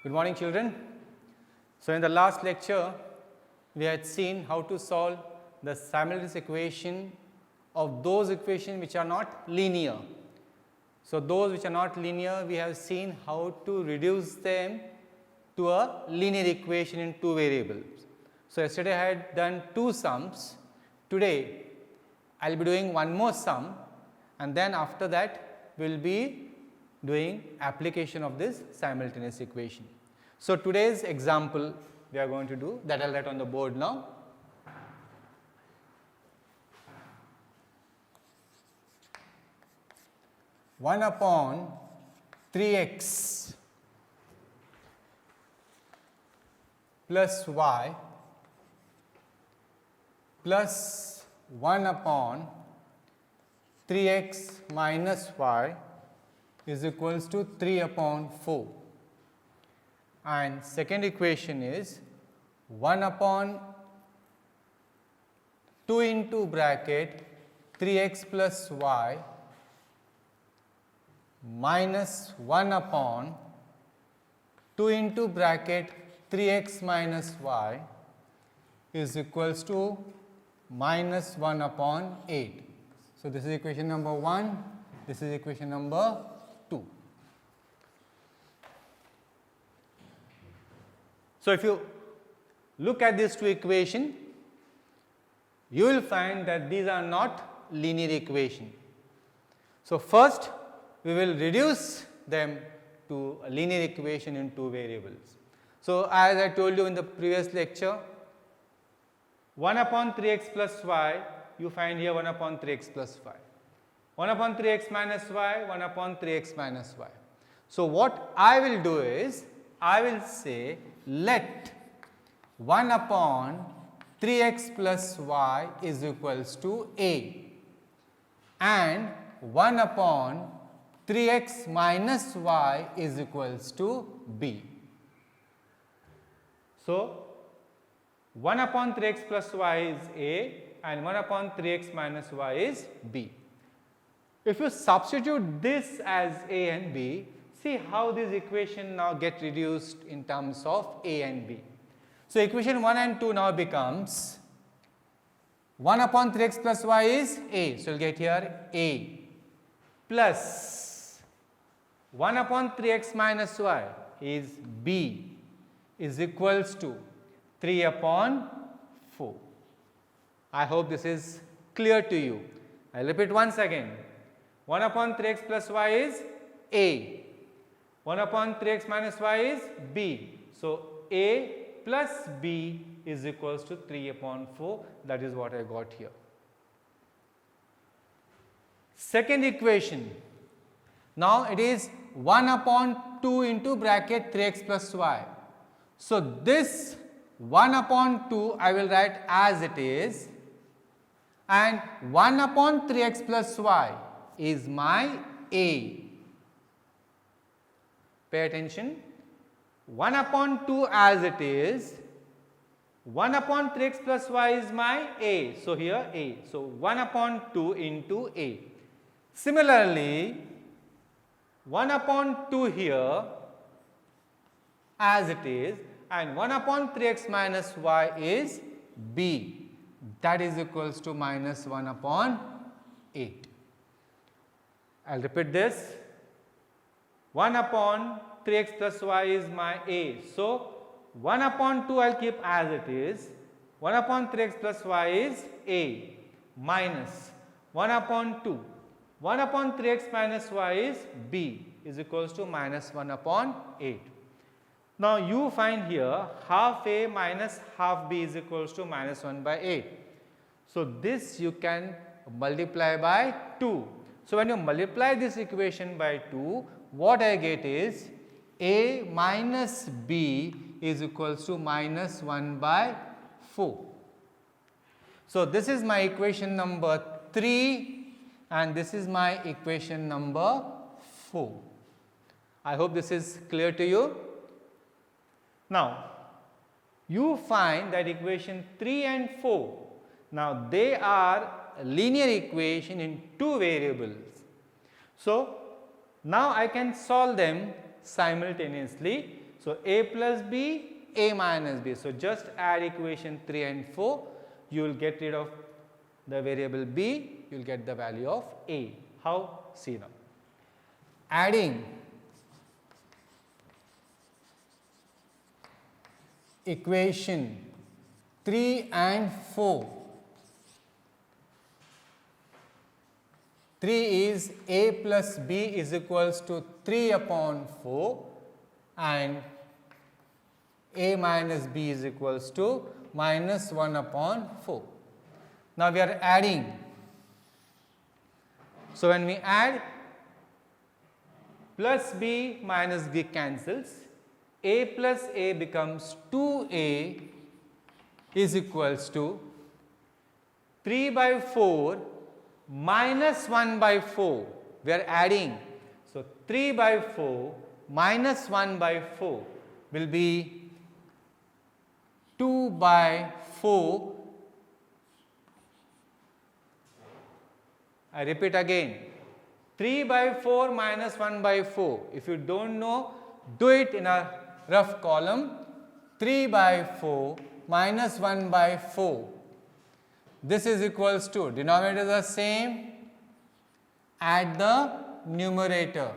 Good morning, children. So, in the last lecture, we had seen how to solve the simultaneous equation of those equations which are not linear. So, those which are not linear, we have seen how to reduce them to a linear equation in two variables. So, yesterday I had done two sums. Today, I will be doing one more sum, and then after that we will be doing application of this simultaneous equation. So, today's example we are going to do that I will write on the board now. One upon 3x plus y plus 1 upon 3x minus y is equals to 3 upon 4, and second equation is 1 upon 2 into bracket 3x plus y minus 1 upon 2 into bracket 3x minus y is equals to minus 1 upon 8. So, this is equation number 1, this is equation number 2. So, if you look at these two equations, you will find that these are not linear equations. So, first we will reduce them to a linear equation in two variables. So, as I told you in the previous lecture, 1 upon 3x plus y, you find here 1 upon 3x plus y, 1 upon 3x minus y, 1 upon 3x minus y. So, what I will do is, I will say let 1 upon 3x plus y is equals to a, and 1 upon 3x minus y is equals to b. So, 1 upon 3x plus y is a and 1 upon 3x minus y is b. If you substitute this as a and b, see how this equation now get reduced in terms of a and b. So, equation 1 and 2 now becomes 1 upon 3x plus y is a. So, you will get here a plus 1 upon 3x minus y is b is equals to 3 upon 4. I hope this is clear to you. I will repeat once again. 1 upon 3x plus y is a, 1 upon 3x minus y is b. So, a plus b is equals to 3 upon 4, that is what I got here. Second equation, now it is 1 upon 2 into bracket 3x plus y. So, this 1 upon 2 I will write as it is, and 1 upon 3x plus y is my a. Pay attention, 1 upon 2 as it is, 1 upon 3x plus y is my a. So, here a. So, 1 upon 2 into a. Similarly, 1 upon 2 here as it is, and 1 upon 3x minus y is b, that is equals to minus 1 upon 8. I will repeat this, 1 upon 3x plus y is my a. So, 1 upon 2 I will keep as it is, 1 upon 3x plus y is a minus 1 upon 2, 1 upon 3x minus y is b is equals to minus 1 upon 8. Now, you find here half a minus half b is equals to minus 1 by 8. So, this you can multiply by 2. So, when you multiply this equation by 2, what I get is a minus b is equals to minus 1 by 4. So, this is my equation number 3 and this is my equation number 4. I hope this is clear to you. Now, you find that equation 3 and 4, now they are a linear equation in two variables. So, now I can solve them simultaneously. So a plus b, a minus b. So just add equation 3 and 4, you will get rid of the variable b, you will get the value of a. How? See now. Adding equation 3 and 4. 3 is a plus b is equals to 3 upon 4 and a minus b is equals to minus 1 upon 4. Now we are adding. So when we add, plus b minus b cancels, a plus a becomes 2a is equals to 3 by 4 minus 1 by 4. We are adding. So 3 by 4 minus 1 by 4 will be 2 by 4. I repeat again, 3 by 4 minus 1 by 4. If you do not know, do it in a rough column. 3 by 4 minus 1 by 4. This is equals to, denominator is the same, add the numerator.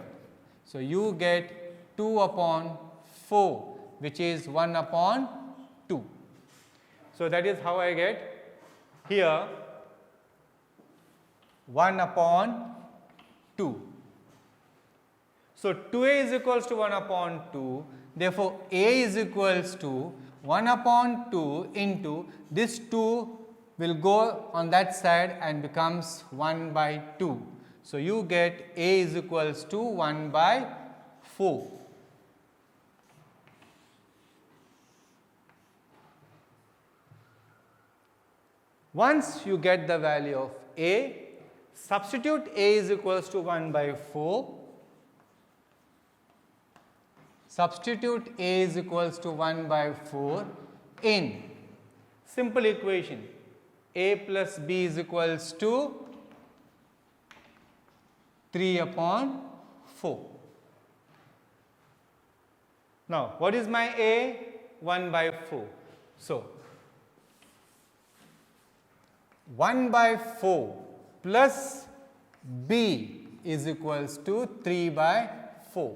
So you get 2 upon 4, which is 1 upon 2. So that is how I get here 1 upon 2. So 2a is equals to 1 upon 2. Therefore, a is equals to 1 upon 2 into this 2 will go on that side and becomes 1 by 2. So you get a is equals to 1 by 4. Once you get the value of a, substitute a is equals to 1 by 4. Substitute a is equals to 1 by 4 in simple equation. A plus b is equals to 3 upon 4. Now, what is my a? 1 by 4. So, 1 by 4 plus b is equals to 3 by 4.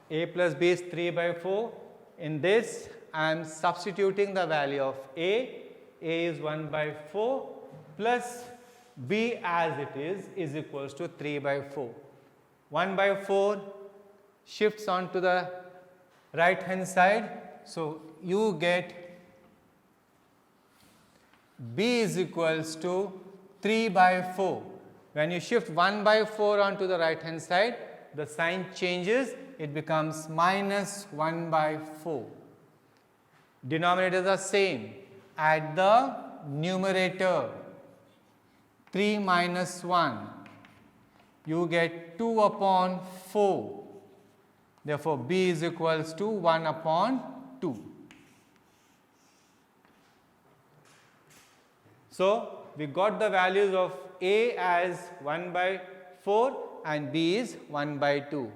A plus b is 3 by 4. In this, I am substituting the value of a. A is 1 by 4 plus b as it is equals to 3 by 4. 1 by 4 shifts on to the right hand side. So, you get b is equals to 3 by 4. When you shift 1 by 4 onto the right hand side, the sign changes, it becomes minus 1 by 4. Denominators are same, add the numerator 3 minus 1, you get 2 upon 4. Therefore, b is equals to 1 upon 2. So, we got the values of a as 1 by 4 and b is 1 by 2.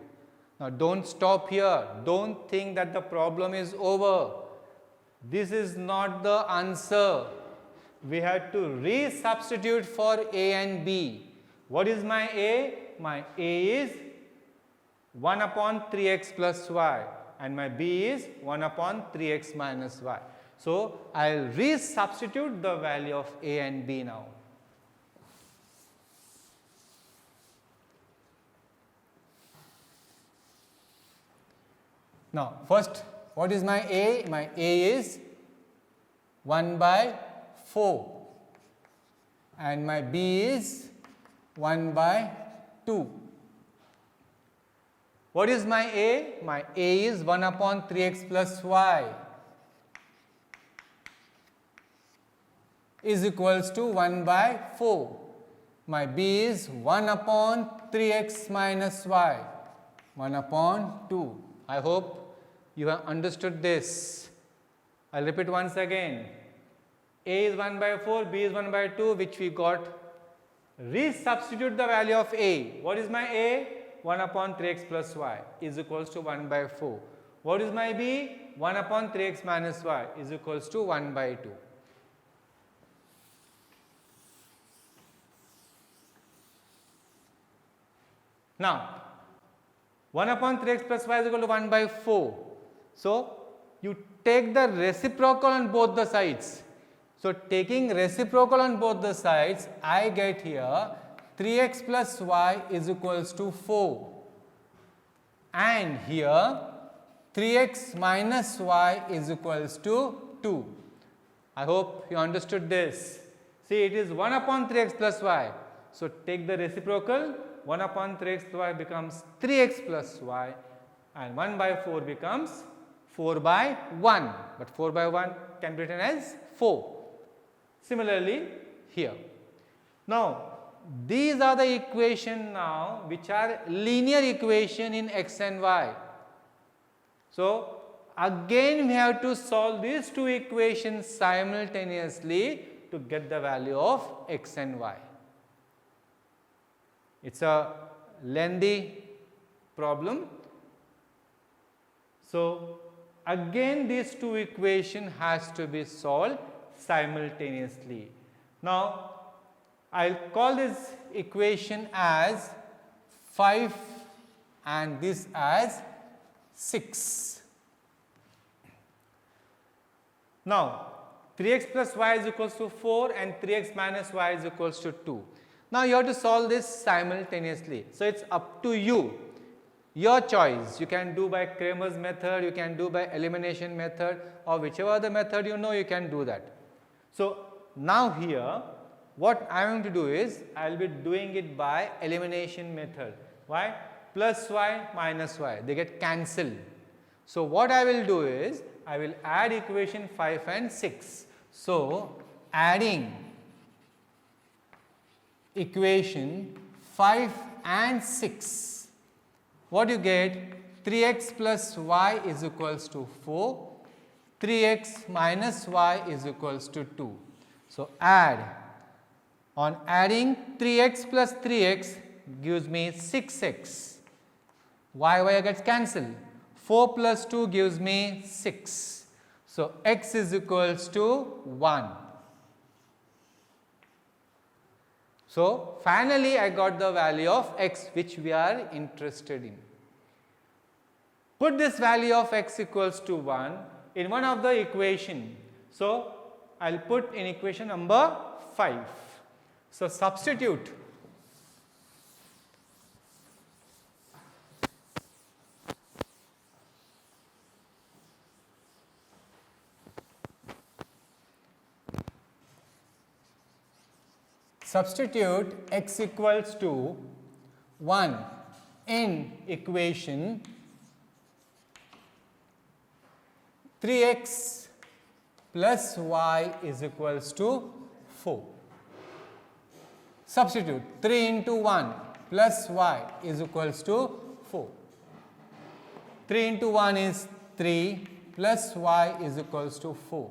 Now, do not stop here, do not think that the problem is over. This is not the answer. We have to resubstitute for a and b. What is my a? My a is 1 upon 3x plus y and my b is 1 upon 3x minus y. So, I will resubstitute the value of a and b now. Now, first, what is my a? My a is 1 by 4 and my b is 1 by 2. What is my a? My a is 1 upon 3x plus y is equals to 1 by 4. My b is 1 upon 3x minus y, 1 upon 2. I hope you have understood this. I will repeat once again. A is 1 by 4, b is 1 by 2, which we got. Resubstitute the value of a. What is my a? 1 upon 3x plus y is equals to 1 by 4. What is my b? 1 upon 3x minus y is equals to 1 by 2. Now, 1 upon 3x plus y is equal to 1 by 4. So, you take the reciprocal on both the sides. So, taking reciprocal on both the sides, I get here 3x plus y is equals to 4, and here 3x minus y is equals to 2. I hope you understood this. See, it is 1 upon 3x plus y. So, take the reciprocal, 1 upon 3x plus y becomes 3x plus y, and 1 by 4 becomes 4 by 1, but 4 by 1 can be written as 4. Similarly, here. Now, these are the equation now which are linear equation in x and y. So, again we have to solve these two equations simultaneously to get the value of x and y. It is a lengthy problem. So, again these two equation has to be solved simultaneously. Now, I will call this equation as 5 and this as 6. Now, 3x plus y is equals to 4 and 3x minus y is equals to 2. Now, you have to solve this simultaneously. So, it is up to you, your choice. You can do by Cramer's method, you can do by elimination method, or whichever other method you know, you can do that. So, now here what I am going to do is, I will be doing it by elimination method. Why? Plus y minus y, they get cancelled. So, what I will do is, I will add equation 5 and 6. So, adding equation 5 and 6, what you get? 3x plus y is equals to 4, 3x minus y is equals to 2. So, add. On adding 3x plus 3x gives me 6x, y gets cancelled, 4 plus 2 gives me 6. So, x is equals to 1. So, finally, I got the value of x which we are interested in. Put this value of x equals to 1 in one of the equation. So, I will put in equation number 5. So, substitute x equals to 1 in equation 3x plus y is equals to 4. Substitute 3 into 1 plus y is equals to 4. 3 into 1 is 3 plus y is equals to 4.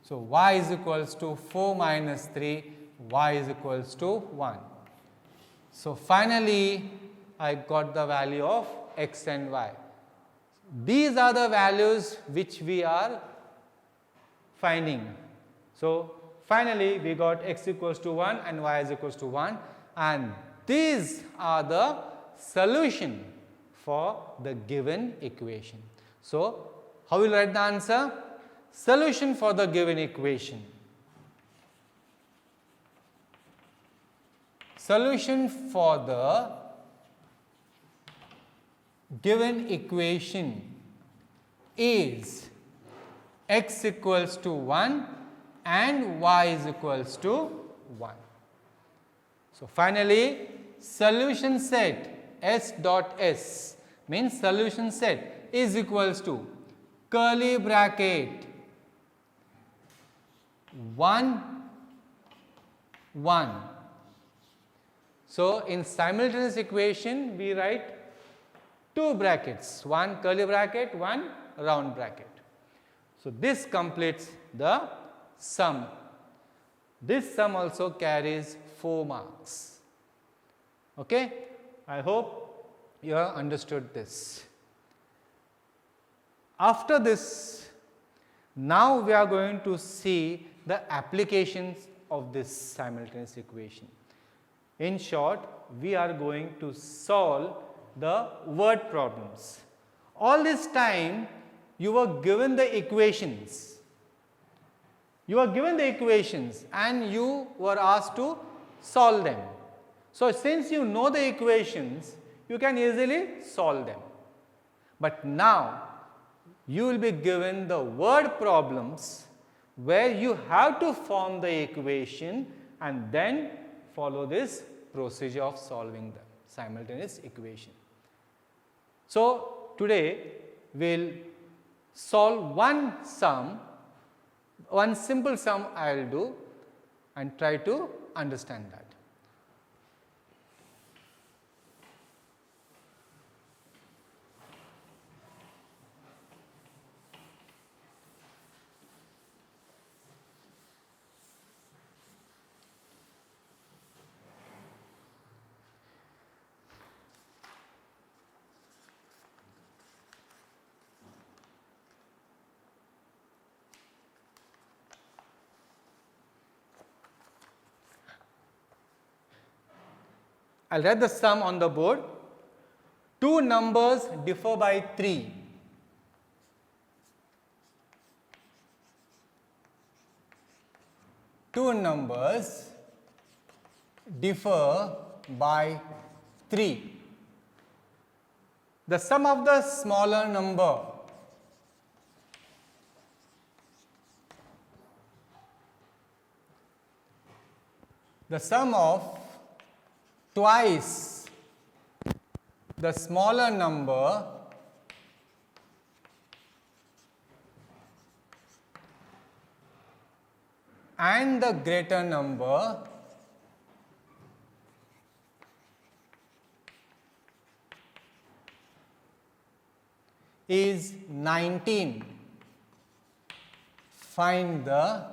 So, y is equals to 4 minus 3, y is equals to 1. So, finally, I got the value of x and y. These are the values which we are finding. So, finally, we got x equals to 1 and y is equals to 1, and these are the solution for the given equation. So, how will you write the answer? Solution for the given equation. Solution for the given equation is x equals to 1 and y is equals to 1. So, finally, solution set S dot S means solution set is equals to curly bracket 1 1. So, in simultaneous equation we write two brackets, one curly bracket, one round bracket. So, this completes the sum. This sum also carries 4 marks. Okay? I hope you have understood this. After this, now we are going to see the applications of this simultaneous equation. In short, we are going to solve the word problems. All this time you were given the equations. You were given the equations and you were asked to solve them. So, since you know the equations, you can easily solve them. But now you will be given the word problems where you have to form the equation and then follow this procedure of solving the simultaneous equation. So, today we will solve one sum, one simple sum I will do and try to understand that. I will write the sum on the board. Two numbers differ by 3. Two numbers differ by 3. The sum of the smaller number twice the smaller number and the greater number is 19. Find the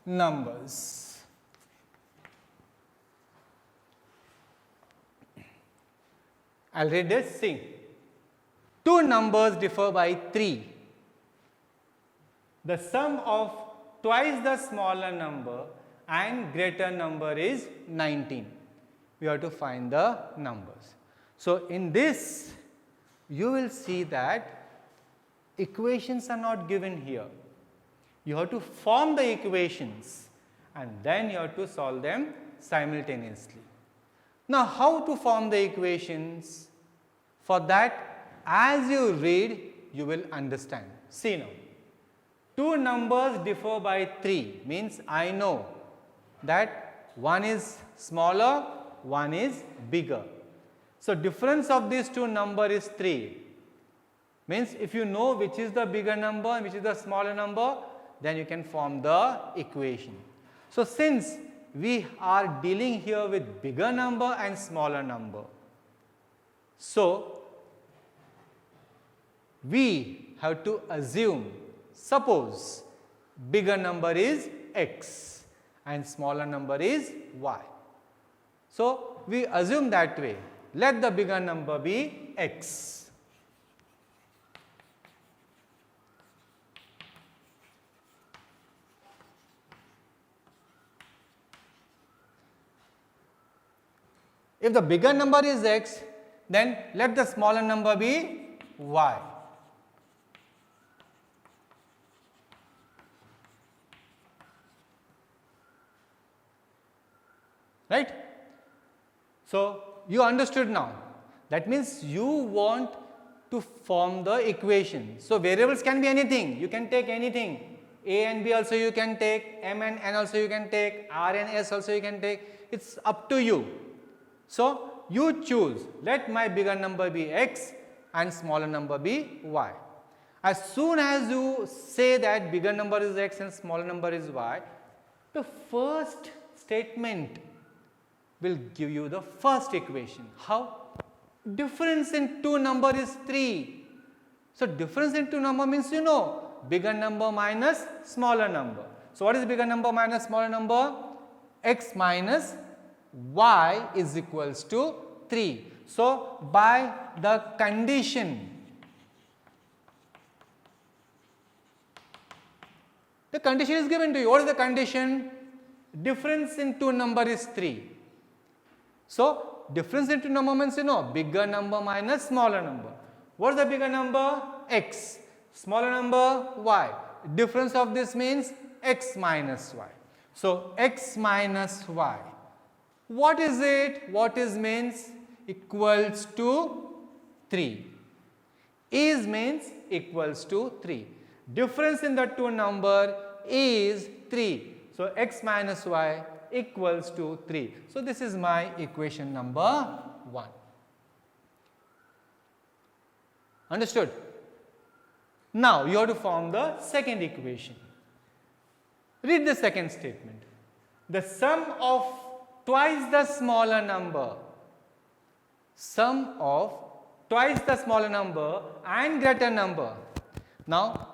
numbers. I will read this. See, two numbers differ by 3. The sum of twice the smaller number and greater number is 19. We have to find the numbers. So, in this you will see that equations are not given here. You have to form the equations and then you have to solve them simultaneously. Now, how to form the equations? For that, as you read, you will understand. See now, two numbers differ by 3 means I know that one is smaller, one is bigger. So, difference of these two numbers is 3 means if you know which is the bigger number and which is the smaller number, then you can form the equation. So, since we are dealing here with bigger number and smaller number, so we have to assume, suppose bigger number is x and smaller number is y. So, we assume that way, let the bigger number be x. If the bigger number is x, then let the smaller number be y. Right? So, you understood now. That means you want to form the equation. So, variables can be anything, you can take anything, a and b also you can take, m and n also you can take, r and s also you can take, it is up to you. So, you choose, let my bigger number be x and smaller number be y. As soon as you say that bigger number is x and smaller number is y, the first statement will give you the first equation. How? Difference in two number is 3. So, difference in two number means you know bigger number minus smaller number. So, what is bigger number minus smaller number? X minus y is equals to 3. So, by the condition, the condition is given to you. What is the condition? Difference in two number is 3. So, difference in two number means bigger number minus smaller number. What is the bigger number? X. Smaller number y. Difference of this means x minus y. So, x minus y. What is it? What is means equals to 3. Is means equals to 3. Difference in the two number is 3. So, x minus y equals to 3. So, this is my equation number 1. Understood? Now, you have to form the second equation. Read the second statement. The sum of twice the smaller number, sum of twice the smaller number and greater number. Now,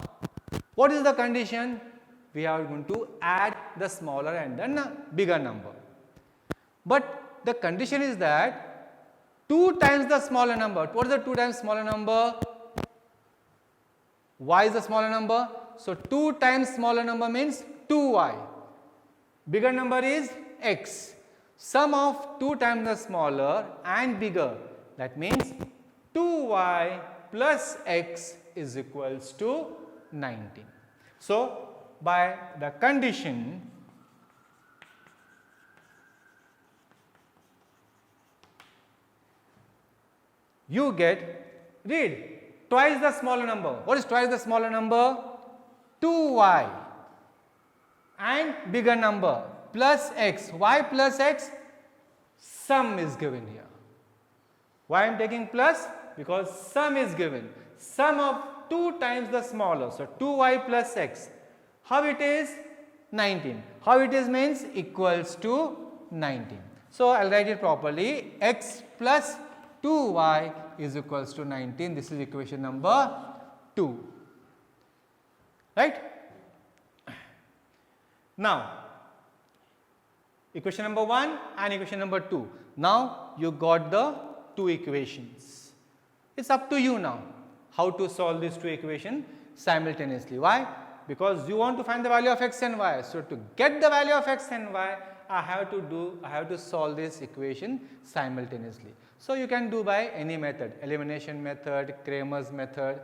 what is the condition? We are going to add the smaller and the bigger number. But the condition is that 2 times the smaller number. What is the 2 times smaller number? Y is the smaller number. So, 2 times smaller number means 2y. Bigger number is x. Sum of 2 times the smaller and bigger. That means 2y plus x is equals to 19. So, by the condition you get, read, twice the smaller number. What is twice the smaller number? 2y and bigger number plus x. Y plus x, sum is given here. Why I am taking plus? Because sum is given. Sum of 2 times the smaller. So, 2y plus x. How it is? 19. How it is means equals to 19. So, I will write it properly. X plus 2y is equals to 19. This is equation number 2. Right? Now, equation number 1 and equation number 2. Now, you got the 2 equations. It is up to you now how to solve these 2 equations simultaneously. Why? Because you want to find the value of x and y. So, to get the value of x and y, I have to solve this equation simultaneously. So, you can do by any method, elimination method, Cramer's method.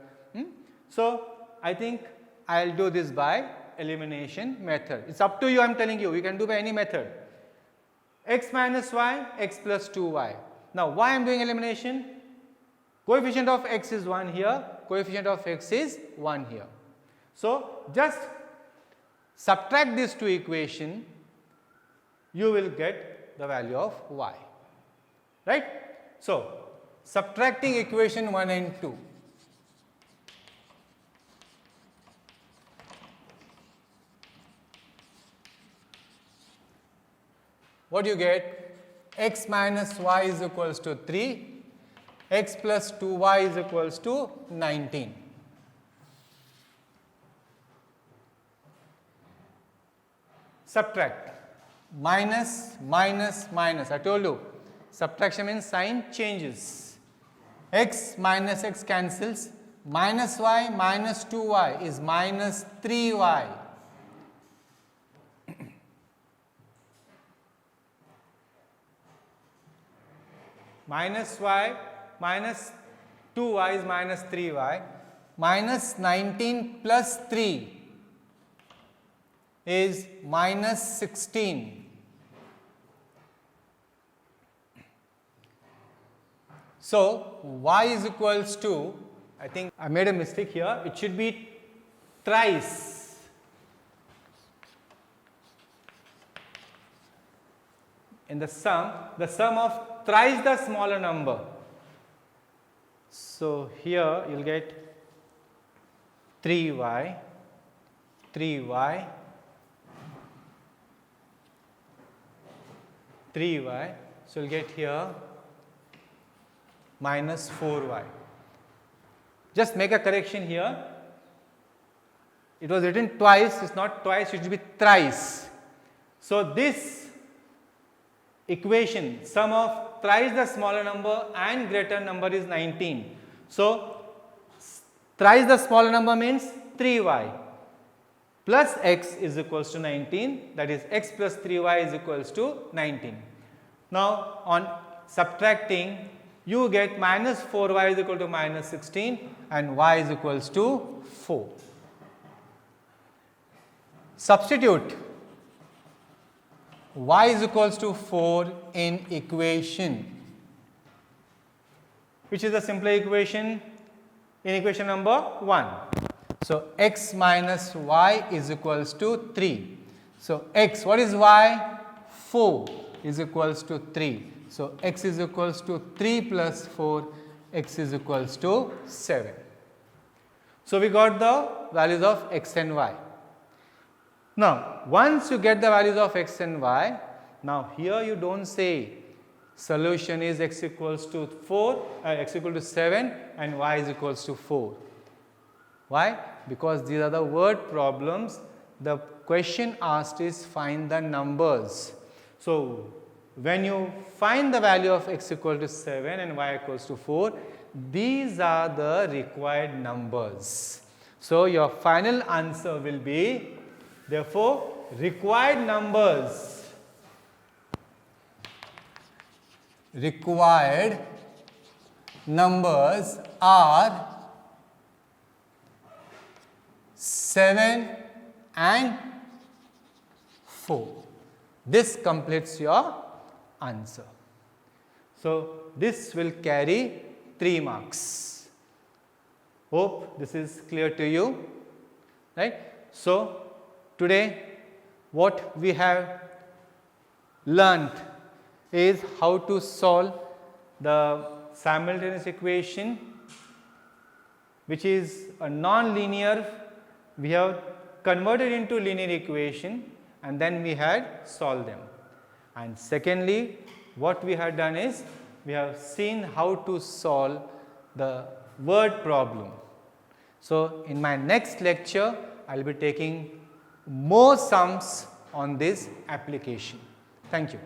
So, I think I will do this by elimination method. It is up to you, I am telling you, you can do by any method. X minus y, x plus 2y. Now, why I am doing elimination? Coefficient of x is 1 here, coefficient of x is 1 here. So, just subtract these 2 equations, you will get the value of y, right. So, subtracting equation 1 and 2. What do you get? X minus y is equals to 3, x plus 2y is equals to 19. Subtract, minus, minus, minus. I told you, subtraction means sign changes. X minus x cancels, minus y minus 2y is minus 3y. Minus y minus 2y is minus 3y, minus 19 plus 3 is minus 16. So, y is equals to, I think I made a mistake here, it should be thrice. In the sum of thrice the smaller number. So, here you will get 3y, 3y, 3y. So, you will get here minus 4y. Just make a correction here. It was written twice, it is not twice, it should be thrice. So, this equation, sum of thrice the smaller number and greater number is 19. So, thrice the smaller number means 3y plus x is equals to 19, that is x plus 3y is equals to 19. Now, on subtracting, you get minus 4y is equal to minus 16 and y is equals to 4. Substitute y is equals to 4 in equation, which is a simpler equation, in equation number 1. So, x minus y is equals to 3. So, x, what is y? 4 is equals to 3. So, x is equals to 3 plus 4, x is equals to 7. So, we got the values of x and y. Now, once you get the values of x and y, now here you do not say solution is x equals to x equal to 7 and y is equals to 4. Why? Because these are the word problems. The question asked is find the numbers. So, when you find the value of x equal to 7 and y equals to 4, these are the required numbers. So, your final answer will be, therefore, required numbers are 7 and 4. This completes your answer. So, this will carry 3 marks. Hope this is clear to you, right. So, today what we have learnt is how to solve the simultaneous equation, which is a non-linear. We have converted into linear equation and then we had solved them. And secondly, what we have done is we have seen how to solve the word problem. So, in my next lecture, I will be taking more sums on this application. Thank you.